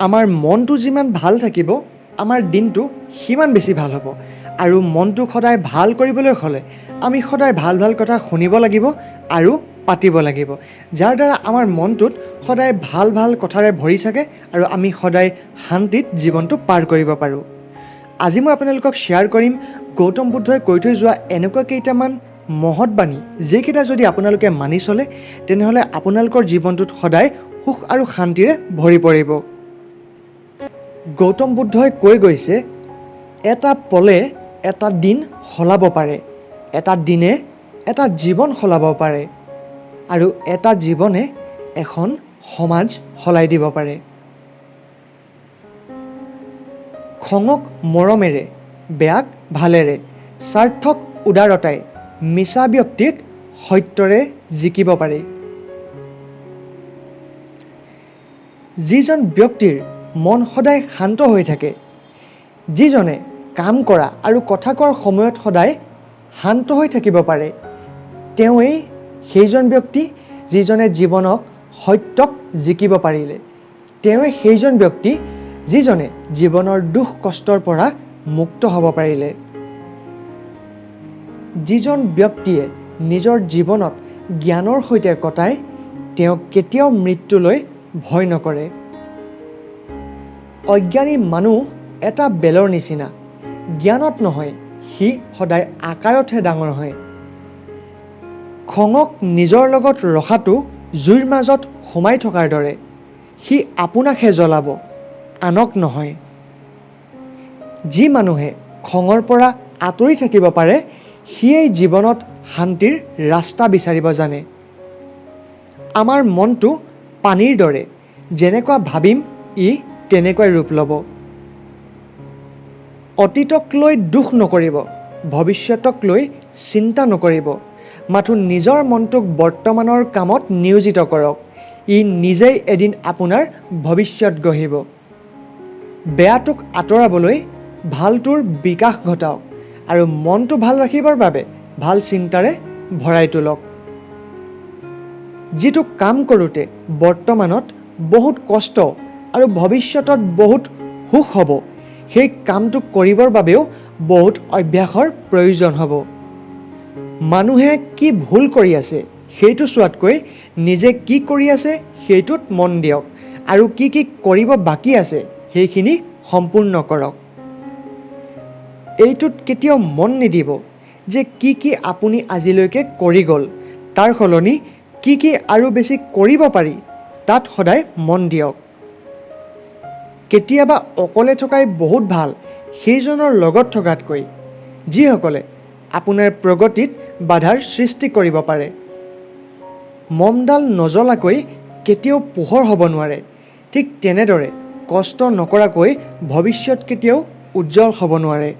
আমাৰ মনটো যিমান ভাল থাকিব আমাৰ দিনটো সিমান বেছি ভাল হ'ব। আৰু মনটোক সদায় ভাল কৰিবলৈ হ'লে আমি সদায় ভাল ভাল কথা শুনিব লাগিব আৰু পাতিব লাগিব, যাৰ দ্বাৰা আমাৰ মনটোত সদায় ভাল ভাল কথাৰে ভৰি থাকে আৰু আমি সদায় শান্তিত জীৱনটো পাৰ কৰিব পাৰোঁ। আজি মই আপোনালোকক শ্বেয়াৰ কৰিম গৌতম বুদ্ধই কৈ থৈ যোৱা এনেকুৱা কেইটামান মহৎ বাণী, যিকেইটা যদি আপোনালোকে মানি চলে তেনেহ'লে আপোনালোকৰ জীৱনটোত সদায় সুখ আৰু শান্তিৰে ভৰি পৰিব। গৌতম বুদ্ধই কৈ গৈছে, এটা পলে এটা দিন সলাব পাৰে, এটা দিনে এটা জীৱন সলাব পাৰে আৰু এটা জীৱনে এখন সমাজ সলাই দিব পাৰে। খঙক মৰমেৰে, বেয়াক ভালেৰে, স্বাৰ্থক উদাৰতাই, মিছা ব্যক্তিক সত্যৰে জিকিব পাৰি। যিজন ব্যক্তিৰ মন সদায় শান্ত হৈ থাকে, যিজনে কাম কৰা আৰু কথা কোৱাৰ সময়ত সদায় শান্ত হৈ থাকিব পাৰে, তেওঁৱেই সেইজন ব্যক্তি যিজনে জীৱনক সত্যক জিকিব পাৰিলে। তেওঁৱেই সেইজন ব্যক্তি যিজনে জীৱনৰ দুখ কষ্টৰ পৰা মুক্ত হ'ব পাৰিলে। যিজন ব্যক্তিয়ে নিজৰ জীৱনত জ্ঞানৰ সৈতে কটায়, তেওঁ কেতিয়াও মৃত্যুলৈ ভয় নকৰে। অজ্ঞানী মানুহ এটা বেলৰ নিচিনা, জ্ঞানত নহয়, সি সদায় আকাৰতহে ডাঙৰ হয়। খঙক নিজৰ লগত ৰখাটো জুইৰ মাজত সোমাই থকাৰ দৰে, সি আপোনাকহে জ্বলাব, আনক নহয়। যি মানুহে খঙৰ পৰা আঁতৰি থাকিব পাৰে, সিয়েই জীৱনত শান্তিৰ ৰাস্তা বিচাৰিব জানে। আমাৰ মনটো পানীৰ দৰে, যেনেকুৱা ভাবিম ই তেনেকুৱাই ৰূপ ল'ব। অতীতক লৈ দুখ নকৰিব, ভৱিষ্যতক লৈ চিন্তা নকৰিব, মাথো নিজৰ মনটোক বৰ্তমানৰ কামত নিয়োজিত কৰক। ই নিজেই এদিন আপোনাৰ ভৱিষ্যত গঢ়িব। বেয়াটোক আঁতৰাবলৈ ভালটোৰ বিকাশ ঘটাওক আৰু মনটো ভাল ৰাখিবৰ বাবে ভাল চিন্তাৰে ভৰাই তোলক। যিটো কাম কৰোঁতে বৰ্তমানত বহুত কষ্ট আৰু ভৱিষ্যতত বহুত সুখ হ'ব, সেই কামটো কৰিবৰ বাবেও বহুত অভ্যাসৰ প্ৰয়োজন হ'ব। মানুহে কি ভুল কৰি আছে সেইটো চোৱাতকৈ নিজে কি কৰি আছে সেইটোত মন দিয়ক আৰু কি কি কৰিব বাকী আছে সেইখিনি সম্পূৰ্ণ কৰক। এইটোত কেতিয়াও মন নিদিব যে কি কি আপুনি আজিলৈকে কৰি গ'ল, তাৰ সলনি কি কি আৰু বেছি কৰিব পাৰি তাত সদায় মন দিয়ক। কেতিয়াবা অকলে থকাই বহুত ভাল সেইজনৰ লগত থকাতকৈ, যিসকলে আপোনাৰ প্ৰগতিত বাধাৰ সৃষ্টি কৰিব পাৰে। মমডাল নজ্বলাকৈ কেতিয়াও পোহৰ হ'ব নোৱাৰে, ঠিক তেনেদৰে কষ্ট নকৰাকৈ ভৱিষ্যত কেতিয়াও উজ্জ্বল হ'ব নোৱাৰে।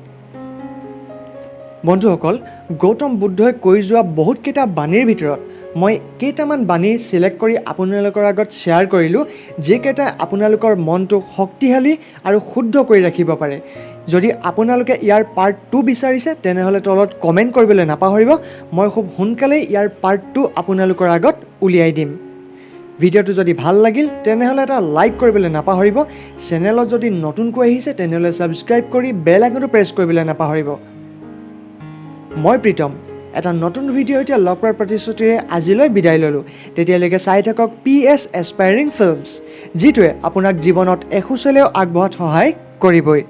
বন্ধুসকল, গৌতম বুদ্ধই কৈ যোৱা বহুতকেইটা বাণীৰ ভিতৰত মই কেইটামান বাণী চিলেক্ট কৰি আপোনালোকৰ আগত শ্বেয়াৰ কৰিলোঁ, যিকেইটাই আপোনালোকৰ মনটো শক্তিশালী আৰু শুদ্ধ কৰি ৰাখিব পাৰে। যদি আপোনালোকে ইয়াৰ পাৰ্ট 2 বিচাৰিছে তেনেহ'লে তলত কমেণ্ট কৰিবলৈ নাপাহৰিব। মই খুব সোনকালেই ইয়াৰ পাৰ্ট 2 আপোনালোকৰ আগত উলিয়াই দিম। ভিডিঅ'টো যদি ভাল লাগিল তেনেহ'লে এটা লাইক কৰিবলৈ নাপাহৰিব। চেনেলত যদি নতুনকৈ আহিছে তেনেহ'লে ছাবস্ক্ৰাইব কৰি বেল আইকনটো প্ৰেছ কৰিবলৈ নাপাহৰিব। মই প্ৰীতম এটা নতুন ভিডিঅ' এতিয়া লগ পোৱাৰ প্ৰতিশ্ৰুতিৰে আজিলৈ বিদায় ল'লোঁ। তেতিয়ালৈকে চাই থাকক PS এছপাইৰিং ফিল্মছ, যিটোৱে আপোনাক জীৱনত এখোজলৈও আগবঢ়াত সহায় কৰিবই।